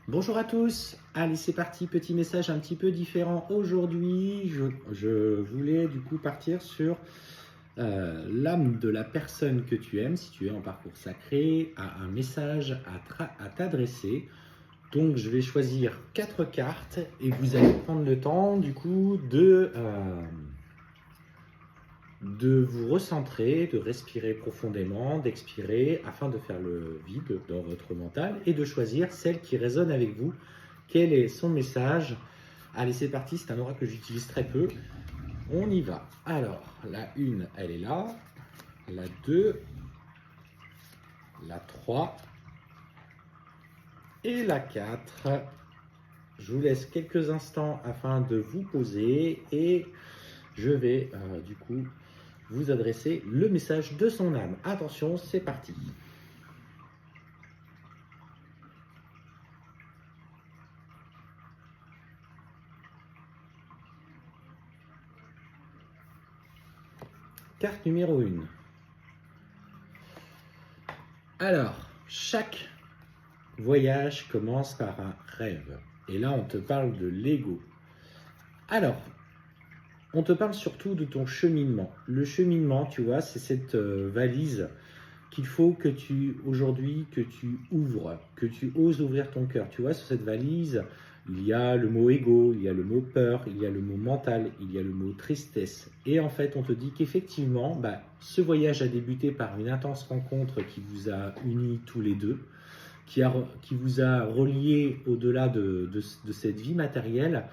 Bonjour à tous, allez c'est parti, petit message un petit peu différent aujourd'hui. Je voulais du coup partir sur l'âme de la personne que tu aimes, si tu es en parcours sacré, a un message à t'adresser. Donc je vais choisir 4 cartes et vous allez prendre le temps du coup de vous recentrer, de respirer profondément, d'expirer afin de faire le vide dans votre mental et de choisir celle qui résonne avec vous. Quel est son message? Allez, c'est parti, c'est un aura que j'utilise très peu. On y va. Alors, la 1, elle est là. La 2, la 3 et la 4. Je vous laisse quelques instants afin de vous poser et je vais du coup vous adresser le message de son âme. Attention, c'est parti. Carte numéro 1. Alors, chaque voyage commence par un rêve. Et là, on te parle de l'ego. Alors, on te parle surtout de ton cheminement. Le cheminement, tu vois, c'est cette valise qu'il faut que aujourd'hui, que tu ouvres, que tu oses ouvrir ton cœur. Tu vois, sur cette valise, il y a le mot ego, il y a le mot peur, il y a le mot mental, il y a le mot tristesse. Et en fait, on te dit qu'effectivement, ce voyage a débuté par une intense rencontre qui vous a unis tous les deux, qui vous a relié au-delà de cette vie matérielle.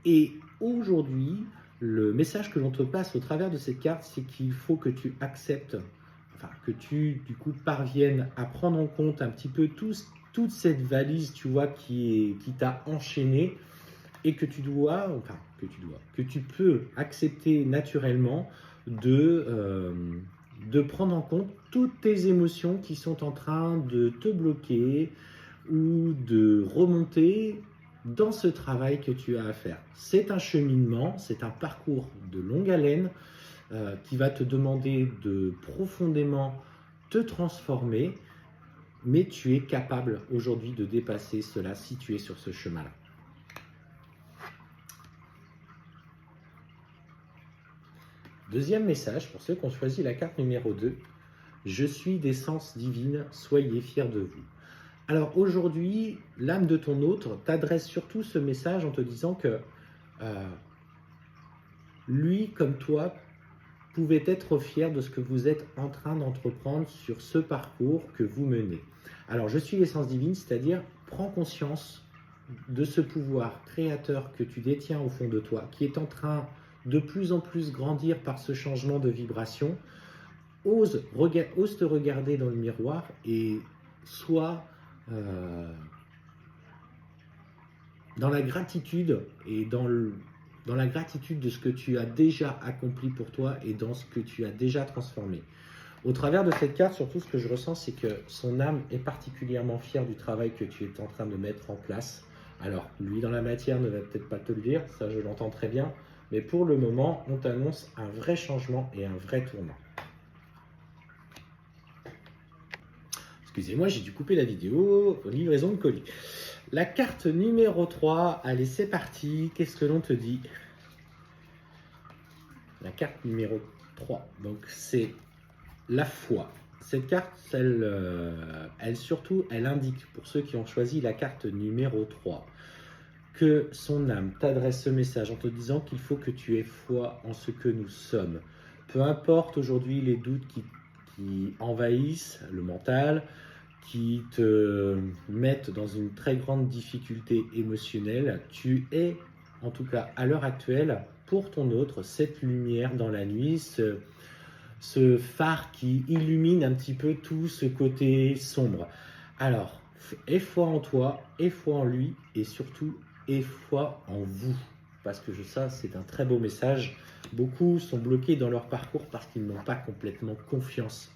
Et aujourd'hui, le message que l'on te passe au travers de cette carte, c'est qu'il faut que tu acceptes, enfin que tu du coup parviennes à prendre en compte un petit peu toute cette valise, tu vois, qui t'a enchaîné et que tu peux accepter naturellement de, de prendre en compte toutes tes émotions qui sont en train de te bloquer ou de remonter dans ce travail que tu as à faire. C'est un cheminement, c'est un parcours de longue haleine qui va te demander de profondément te transformer, mais tu es capable aujourd'hui de dépasser cela si tu es sur ce chemin-là. Deuxième message, pour ceux qui ont choisi la carte numéro 2, je suis d'essence divine, soyez fiers de vous. Alors aujourd'hui, l'âme de ton autre t'adresse surtout ce message en te disant que lui, comme toi, pouvait être fier de ce que vous êtes en train d'entreprendre sur ce parcours que vous menez. Alors je suis l'essence divine, c'est-à-dire prends conscience de ce pouvoir créateur que tu détiens au fond de toi, qui est en train de plus en plus grandir par ce changement de vibration. Ose te regarder dans le miroir et sois dans la gratitude et dans la gratitude de ce que tu as déjà accompli pour toi et dans ce que tu as déjà transformé. Au travers de cette carte, surtout ce que je ressens, c'est que son âme est particulièrement fière du travail que tu es en train de mettre en place. Alors, lui dans la matière ne va peut-être pas te le dire, ça je l'entends très bien, mais pour le moment, on t'annonce un vrai changement et un vrai tournant. Excusez-moi, j'ai dû couper la vidéo, livraison de colis. La carte numéro 3, allez c'est parti, qu'est-ce que l'on te dit? La carte numéro 3, donc c'est la foi. Cette carte, elle indique, pour ceux qui ont choisi la carte numéro 3, que son âme t'adresse ce message en te disant qu'il faut que tu aies foi en ce que nous sommes. Peu importe aujourd'hui les doutes qui envahissent le mental, qui te mettent dans une très grande difficulté émotionnelle, tu es, en tout cas à l'heure actuelle, pour ton autre, cette lumière dans la nuit, ce phare qui illumine un petit peu tout ce côté sombre. Alors, aie foi en toi, aie foi en lui et surtout, aie foi en vous. Parce que ça, c'est un très beau message. Beaucoup sont bloqués dans leur parcours parce qu'ils n'ont pas complètement confiance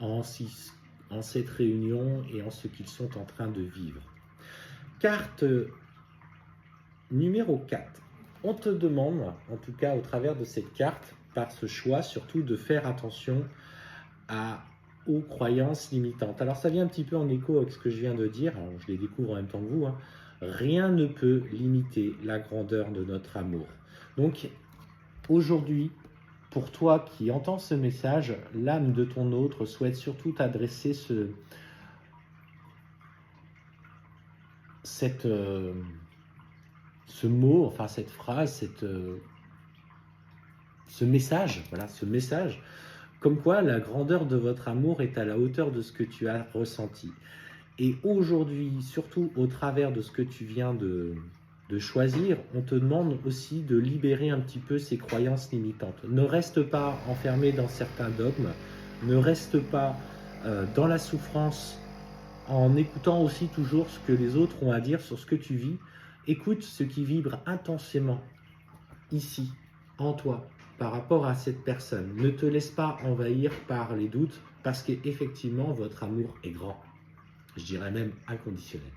en cette réunion et en ce qu'ils sont en train de vivre. Carte numéro 4. On te demande, en tout cas au travers de cette carte, par ce choix, surtout de faire attention aux croyances limitantes. Alors ça vient un petit peu en écho avec ce que je viens de dire, alors, je les découvre en même temps que vous, hein. Rien ne peut limiter la grandeur de notre amour. Donc aujourd'hui, pour toi qui entends ce message, l'âme de ton autre souhaite surtout t'adresser ce mot, enfin cette phrase, ce message, voilà, ce message, comme quoi la grandeur de votre amour est à la hauteur de ce que tu as ressenti. Et aujourd'hui, surtout au travers de ce que tu viens de choisir, on te demande aussi de libérer un petit peu ces croyances limitantes. Ne reste pas enfermé dans certains dogmes, ne reste pas dans la souffrance en écoutant aussi toujours ce que les autres ont à dire sur ce que tu vis. Écoute ce qui vibre intensément ici, en toi, par rapport à cette personne. Ne te laisse pas envahir par les doutes, parce qu'effectivement, votre amour est grand. Je dirais même inconditionnel.